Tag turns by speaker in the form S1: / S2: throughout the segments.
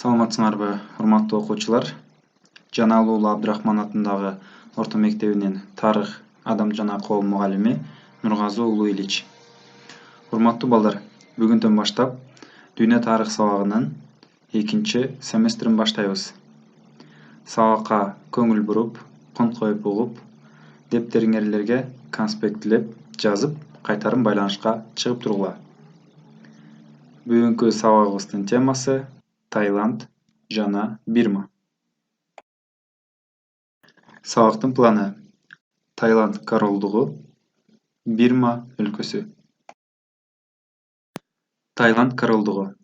S1: Саламатсыңарбы, урматтуу окуучулар. Жаналуулу Абдрахман атындагы орто мектебинин тарых, адам жана коом мугалими Нургазы уулу Ильич. Урматтуу балдар, бүгүндөн баштап дүйнө тарых сабагынын 2 семестрин баштайбыз. Сабакка көңүл буруп, конт коюп угуп, дептериңерге конспектилеп, жазып, кайтарым байланышка чыгып тургула. Бүгүнкү сабагыбыздын темасы Таиланд жана Бирма. Сабактын планы: Таиланд королдугу, Бирма өлкөсү. Таиланд королдугу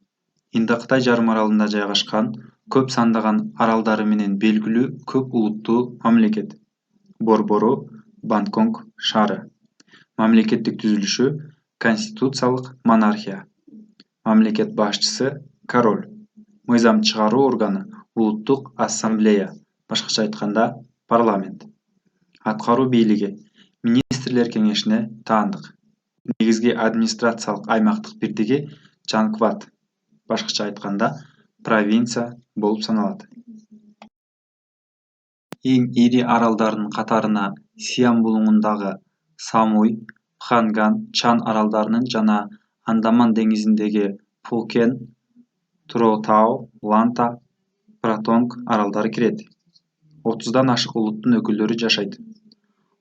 S1: Индокытай жарым аралында жайгашкан көп сандаган аралдары менен белгилүү көп улуттуу мамлекет. Борбору Бангкок шаары. Мамлекеттик түзүлүшү конституциялык монархия. Мамлекет башчысы король. Мыйзам чыгаруу органы улуттук ассамблея, башкача айтканда парламент. Аткаруу бийлиги министрлер кеңешине таандык. Негизги администрациялык аймактык бирдиги Чангват, башкача айтканда провинция болуп саналат. Эң ири аралдардын катарына Сиам булуңундагы Самуй, Пханган, Чан аралдарынын жана Андаман деңизиндеги Пхукен, Туроотау, Ланта, Пратонг аралдары кирет. 30дан ашык улуттун өкүлдөрү жашайт.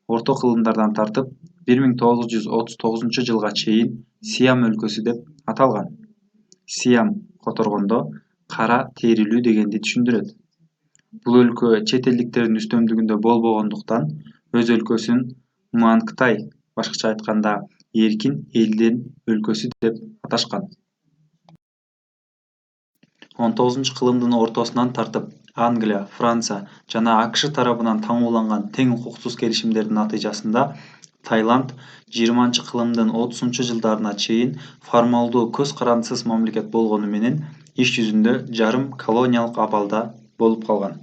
S1: Орто кылымдардан тартып 1939 жылга чейин Сиам өлкөсү деп аталган. Сиам которгондо кара терилүү дегенди түшүндүрөт. Бул өлкө чет элдиктердин үстөмдүгүндө болбогондуктан өз өлкөсүн Муангтай, башкача айтканда эркин элдин өлкөсү деп аташкан. 19-кылымдын ортосунан тартып Англия, Франция жана АКШ тарабынан таңууланган тең укуктук келишимдердин натыйжасында Таиланд 20-кылымдын 30-жылдарына чейин формалдуу көз карандысыз мамлекет болгону менен иш жүзүндө жарым колониялык абалда болуп калган.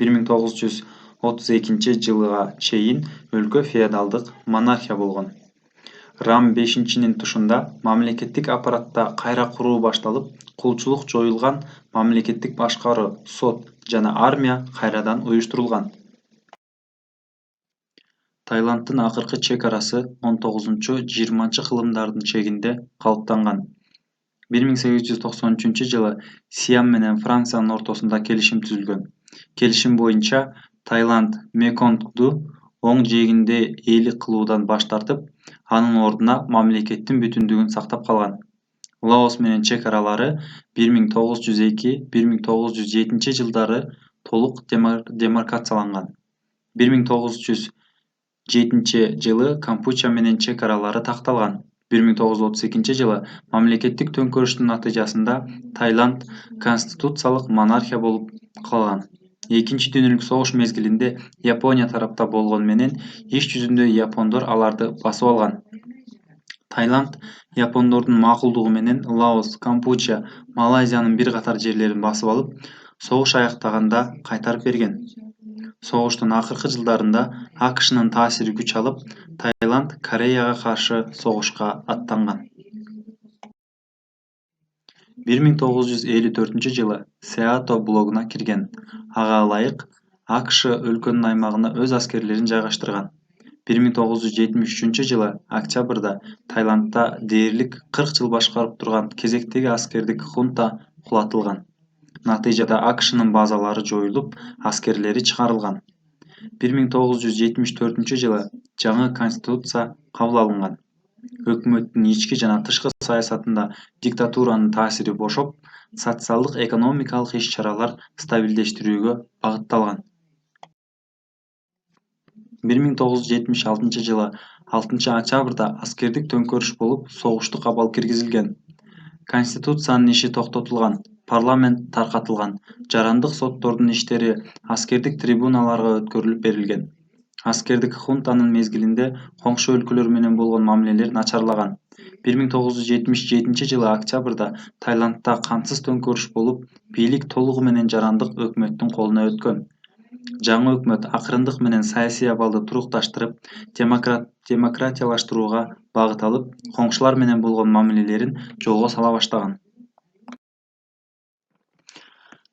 S1: 1932-жылга чейин өлкө феодалдык монархия болгон. Рам 5-нин тушунда мамлекеттик аппаратта кайра куруу башталып, кулчулук жоюлган, мамлекеттик башкаруу, сот жана армия кайрадан уюштурулган. Таиланддын акыркы чек арасы 19-20-кылымдардын чегинде калыптанган. 1893-жылы Сиам менен Франциянын ортосунда келишим түзүлгөн. Келишим боюнча Таиланд Меконгду оң жээгинде ээлик кылуудан баш тартып, анын ордуна мамлекеттин бүтүндүгүн сактап калган. Лаос менен чек аралары 1902-1907 жылдары толук демаркацияланган. 1907 жылы Кампуча менен чек аралары такталган. 1932 жылы мамлекеттик төңкөрүштүн натыйжасында Таиланд конституциялык монархия болуп калган. Экинчи дүйнөлүк согуш мезгилинде Япония тарапта болгону менен иш жүзүндө япондор аларды басып алган. Таиланд япондордун макулдугу менен Лаос, Кампуча, Малайзиянын бир катар жерлерин басып алып, согуш аяктаганда кайтарып берген. Согуштун акыркы жылдарында АКШнын таасири күч алып, Таиланд Кореяга каршы согушка аттанган. 1954-жылы Сеато блогуна кирген. Ага ылайык АКШ өлкөнүн аймагына өз аскерлерин жайгаштырган. 1973-жылы октябрда Таиландда дээрлик 40 жыл башкарып турган кезектеги аскердик хунта кулатылган. Натыйжада АКШнын базалары жоюлуп, аскерлери чыгарылган. 1974-жылы жаңы конституция кабыл алынган. Өкмөттүн ички жана тышкы саясатында диктатуранын таасири бошоп, социалдык экономикалык иш-чаралар стабилдештирүүгө багытталган. 1976-жылы 6-октябрда аскердик төңкөрүш болуп, согуштук абал киргизилген. Конституциянын иши токтотулган, парламент таркатылган, жарандык соттордун иштери аскердик трибуналарга өткөрүлүп берилген. Аскердик хунтанын мезгилинде коңшу өлкөлөр менен болгон мамилелер начарлаган. 1977-жылы октябрда Таиландда кансыз төңкөрүш болуп, бийлик толугу менен жарандык өкмөттүн колуна өткөн. Жаңы өкмөт акырындык менен саясий абалды турукташтырып, демократиялаштырууга багыт алып, коңшулар менен болгон мамилелерин жолго сала баштаган.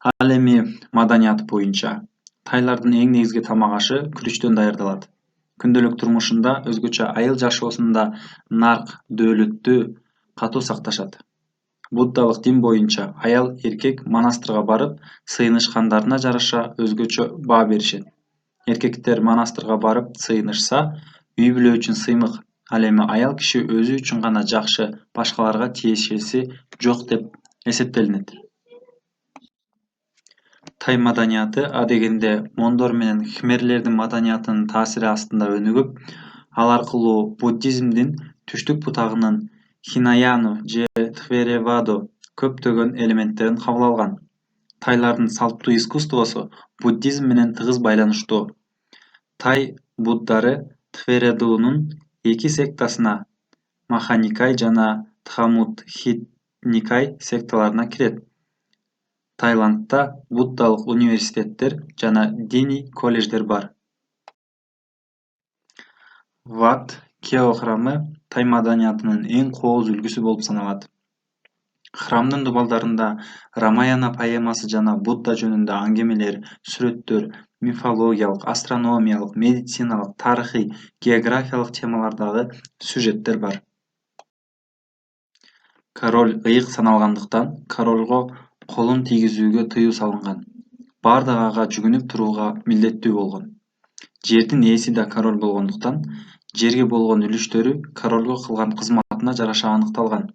S1: Ал эми маданияты боюнча тайлардын эң негизги тамак ашы күрүчтөн даярдалат. Күндөлүк турмушунда өзгөчө айыл жашоосунда нарк, дөөлөттү катуу сакташат. Буддалык дин боюнча аял эркек монастырга барып, сыйынышкандарына жараша өзгөчө баа беришет. Эркектер монастырга барып сыйынышса, үй бүлө үчүн сыймык. Ал эми аял киши өзү үчүн гана жакшы, башкаларга тиешеси жок деп эсептелинет. Тай маданияты адегенде мондор менен хмерлердин маданиятынын таасири астында өнүгүп, ал аркылуу буддизмдин түштүк бутагынын хинаяну же тхверевадо көптөгөн элементтерин кабыл алган. Тайлардын салттуу искусствосу буддизм менен тыгыз байланыштуу. Тай буддары Тхвередунун эки сектасына Маханикай жана Тхамудхитникай секталарына кирет. Таиландда буддалык университеттер жана диний колледждер бар. Ват Кео храмы тай маданиятынын эң кооз үлгүсү болуп саналат. Храмдын дубалдарында Рамаяна поэмасы жана Будда жөнүндө аңгемелер, сүрөттөр, мифологиялык, астрономиялык, медициналык, тарыхый, географиялык темалардагы сюжеттер бар. Король ыйык саналгандыктан королго колун тийгизүүгө тыюу салынган. Бардыгы ага жүгүнүп турууга милдеттүү болгон. Жердин ээси да король болгондуктан, жерге болгон үлүштөрү королго кылган кызматына жараша аныкталган.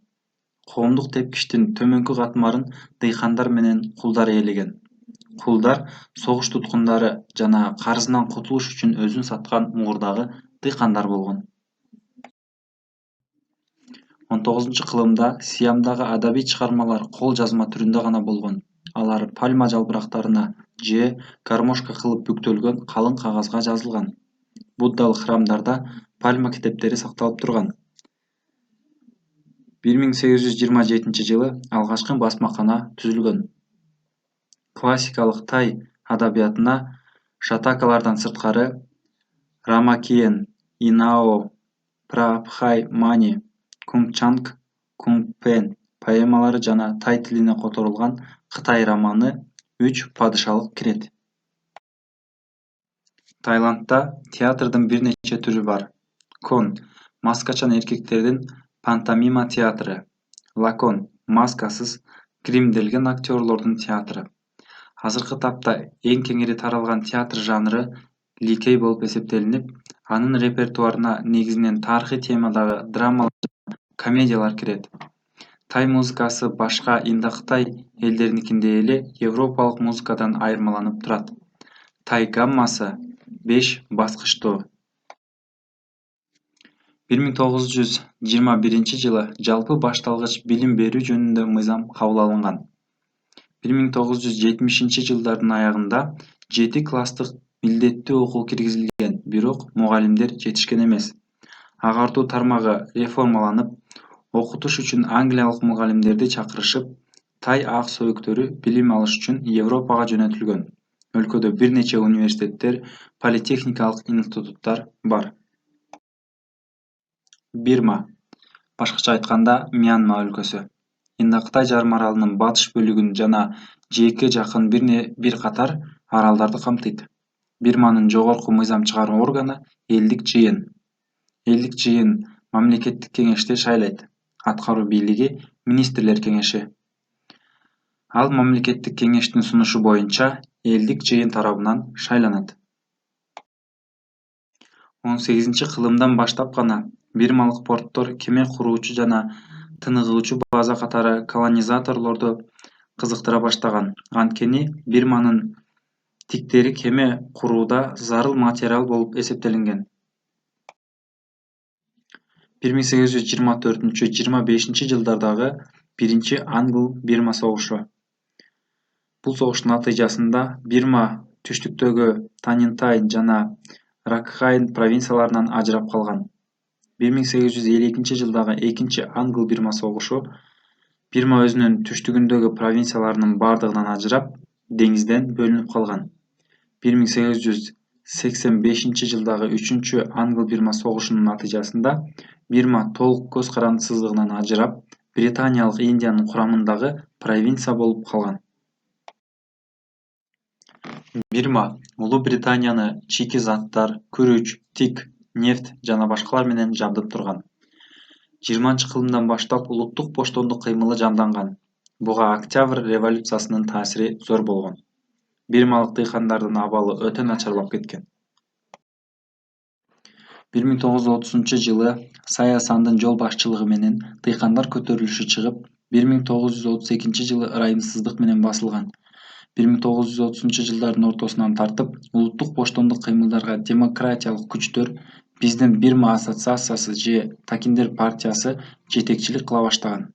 S1: Коомдук тепкичтин төмөнкү катмарын дыйкандар менен кулдар ээлеген. Кулдар согуш туткундары жана карызынан кутулуш үчүн өзүн саткан муурдагы дыйкандар болгон. 19-кылымда Сиамдагы адабий чыгармалар кол жазма түрүндө гана болгон. Алар пальма жалбырактарына же гармошка кылып бүктөлгөн калың кагазга жазылган. Буддалык храмдарда пальма китептери сакталып турган. 1827-жылы алгачкы басмакана түзүлгөн. Классикалык тай адабиятына шатакалардан сырткары Рамакиен, Инао, Прабхай Мани, Кунгчанг, Кунгпен поэмалары жана тай тилине которулган Кытай романы «Үч падышалык» кирет. Таиландда театрдын бир нече түрү бар. Кон — маскачан эркектердин пантомима театры. Лакон — маскасыз, гримделген актерлордун театры. Азыркы тапта эң кеңири таралган театр жанры ликей болуп эсептелинип, анын репертуарына негизинен тарыхый темадагы драмалар жана комедиялар кирет. Тай музыкасы башка Индокытай элдериникиндей эле европалык музыкадан айырмаланып турат. Тай гаммасы 5 баскычтуу. 1921-жылы жалпы башталгыч билим берүү жөнүндө мыйзам кабыл алынган. 1970-жылдардын аягында 7 класстык милдеттүү окуу киргизилген, бирок мугалимдер жетишкен эмес. Агартуу тармагы реформаланып, окутуш үчүн англиялык мугалимдерди чакырышып, тай ак сөөктөрү билим алыш үчүн Европага жөнөтүлгөн. Өлкөдө бир нече университеттер, политехникалык институттар бар. Бирма, башкача айтканда Мьянма өлкөсү, Индокытай жарым аралынын батыш бөлүгүн жана жээкке жакын бир катар аралдарды камтыйт. Бирманын жогорку мыйзам чыгаруу органы элдик жыйын. Элдик жыйын мамлекеттик кеңешти шайлайт. Аткаруу бийлиги министрлер кеңеши. Ал мамлекеттик кеңештин сунушу боюнча элдик жыйын тарабынан шайланат. 18-кылымдан баштап гана бирмалык порттор кеме куруучу жана тыныгуучу база катары колонизаторлорду кызыктыра баштаган. Анткени Бирманын тиктери кеме курууда зарыл материал болуп эсептелинген. 1824-25-жылдардагы биринчи Англ-Бирма согушу. Бул согуштун натыйжасында Бирма түштүктөгү Танинтай жана Ракхайн провинцияларынан ажырап калган. 1852-жылдагы экинчи Англ-Бирма согушу Бирма өзүнүн түштүгүндөгү провинцияларынын бардыгынан ажырап, деңизден бөлүнүп калган. 1885-жылдагы үчүнчү Англ-Бирма согушунун натыйжасында Бирма толук көз карандысыздыгынан ажырап, Британиялык Индиянын курамындагы провинция болуп калган. Бирма Улуу Британияны чийки заттар, күрүч, тик, нефть жана башкалар менен жабдып турган. 20-кылымдан баштап улуттук боштондук кыймылы жанданган. Буга Октябрь революциясынын таасири зор болгон. Бирмалык дыйкандардын абалы өтө начарлап кеткен. 1930-жылы Саясандын жол башчылыгы менен дыйкандар көтөрүлүшү чыгып, 1932-жылы ырайымсыздык менен басылган. 1930-жылдардын ортосунан тартып, улуттук боштондук кыймылдарга демократиялык күчтөр Биздин Бирма ассоциациясы же Такиндер партиясы жетекчилик кыла баштаган.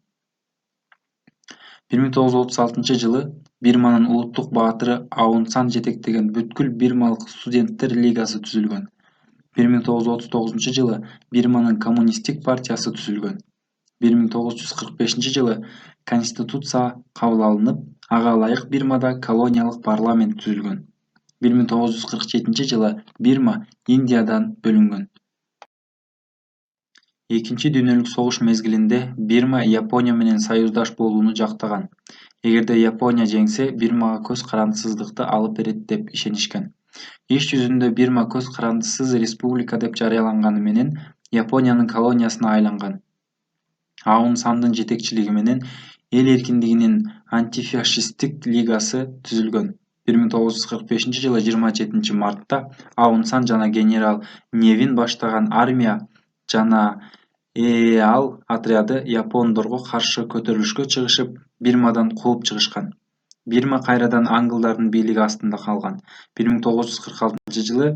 S1: 1936-жылы Бирманын улуттук баатыры Аун Сан жетектеген бүткүл Бирмалык студенттер лигасы түзүлгөн. 1939-жылы Бирманын коммунисттик партиясы түзүлгөн. 1945-жылы Конституция кабыл алынып, ага ылайык Бирмада колониялык парламент түзүлгөн. 1947-жылы Бирма Индиядан бөлүнгөн. Экинчи дүйнөлүк согуш мезгилинде Бирма Япония менен союздаш болууну жактаган. Эгерде Япония жеңсе, Бирмага көз карандысыздыкты алып берет деп ишенишкен. Иш жүзүндө Бирма көз карандысыз республика деп жарыяланганы менен Япониянын колониясына айланган. Аун Сандын жетекчилиги менен эл эркиндигинин антифашисттик лигасы түзүлгөн. 1945-жылы 27-мартта Аун Сан жана генерал Невин баштаган армия жана ал отряды япондорго каршы көтөрүлүшкө чыгышып, Бирмадан кууп чыгышкан. Бирма кайрадан аңгылдардын бийлиги астында калган. 1946-жылы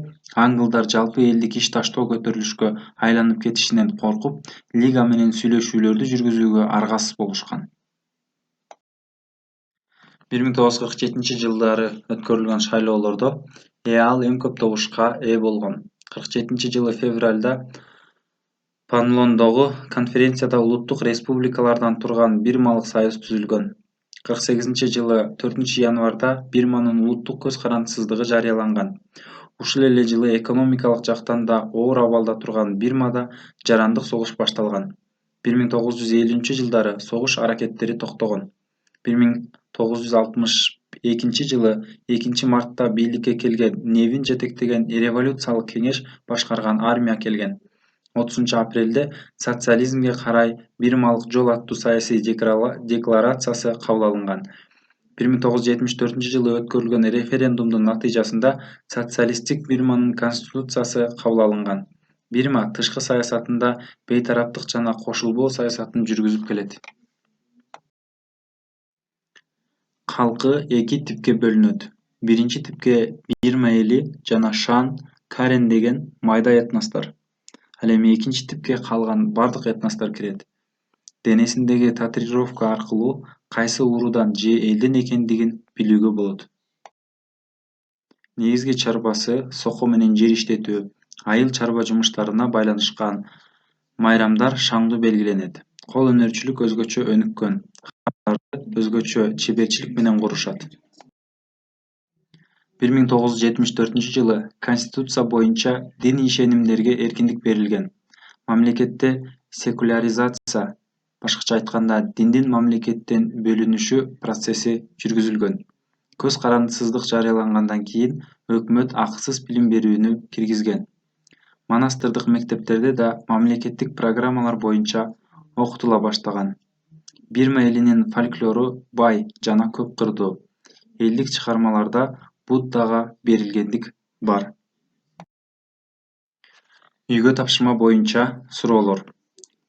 S1: аңгылдар жалпы элдик иш таштоо көтөрүлүшкө айланып кетишинен коркуп, лига менен сүйлөшүүлөрдү жүргүзүүгө аргасыз болушкан. 1947-жылдары өткөрүлгөн шайлоолордо ал эң көп добушка ээ болгон. 47-жылы февралда Панлондогу конференцияда улуттук республикалардан турган Бирмалык союз түзүлгөн. 48-жылы 4-январда Бирманын улуттук көз карандысыздыгы жарыяланган. Ушул эле жылы экономикалык жактан да оор абалда турган Бирмада жарандык согуш башталган. 1950-жылдары согуш аракеттери токтогон. 1962-жылы 2-мартта бийликке келген Невин жетектеген революциялык кеңеш башкарган армия келген. 30-апрелде социализмге карай Бирмалык жол аттуу саясий декларациясы кабыл алынган. 1974-жылы өткөрүлгөн референдумдун натыйжасында социалисттик Бирманын конституциясы кабыл алынган. Бирма тышкы саясатында бейтараптык жана кошулбоо саясатын жүргүзүп келет. Калкы эки типке бөлүнөт. Биринчи типке Бирма эли жана Шан, Карен деген майда этностор. Ал эми экинчи типке калган бардык этностор кирет. Денесиндеги татуировка аркылуу кайсы уруудан же элден экендигин билүүгө болот. Негизги чарбасы сокко менен жер иштетүү, айыл чарба жумуштарына байланышкан майрамдар шаңдуу белгиленет. Кол өнөрчүлүк өзгөчө өнүккөн. Өзгөчө чеберчилик менен курушат. 1974-жылы Конституция боюнча дин ишенимдерге эркиндик берилген. Мамлекетте секуляризация, башкача айтканда, диндин мамлекеттен бөлүнүшү процесси жүргүзүлгөн. Көз карандысыздык жарыялангандан кийин өкмөт акысыз билим берүүнү киргизген. Монастырдык мектептерде да мамлекеттик программалар боюнча окутула баштаган. Бирма элинин фольклору бай жана көп кырдуу. Элдик чыгармаларда Буддага берилгендик бар. Үйгө тапшырма боюнча суроолор.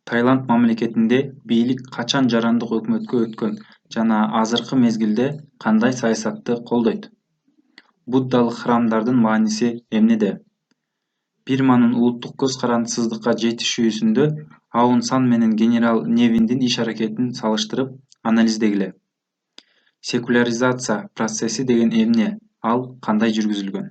S1: Таиланд мамлекетинде бийлик качан жарандык өкмөткө өткөн жана азыркы мезгилде кандай саясатты колдойт? Буддалык храмдардын мааниси эмнеде? Бирманын улуттук көз карандысыздыкка жетишүүсүндө Аун Сан менен генерал Невиндин иш-аракетин салыштырып анализдегиле. Секуляризация процесси деген эмне? Ал кандай жүргүзүлгөн?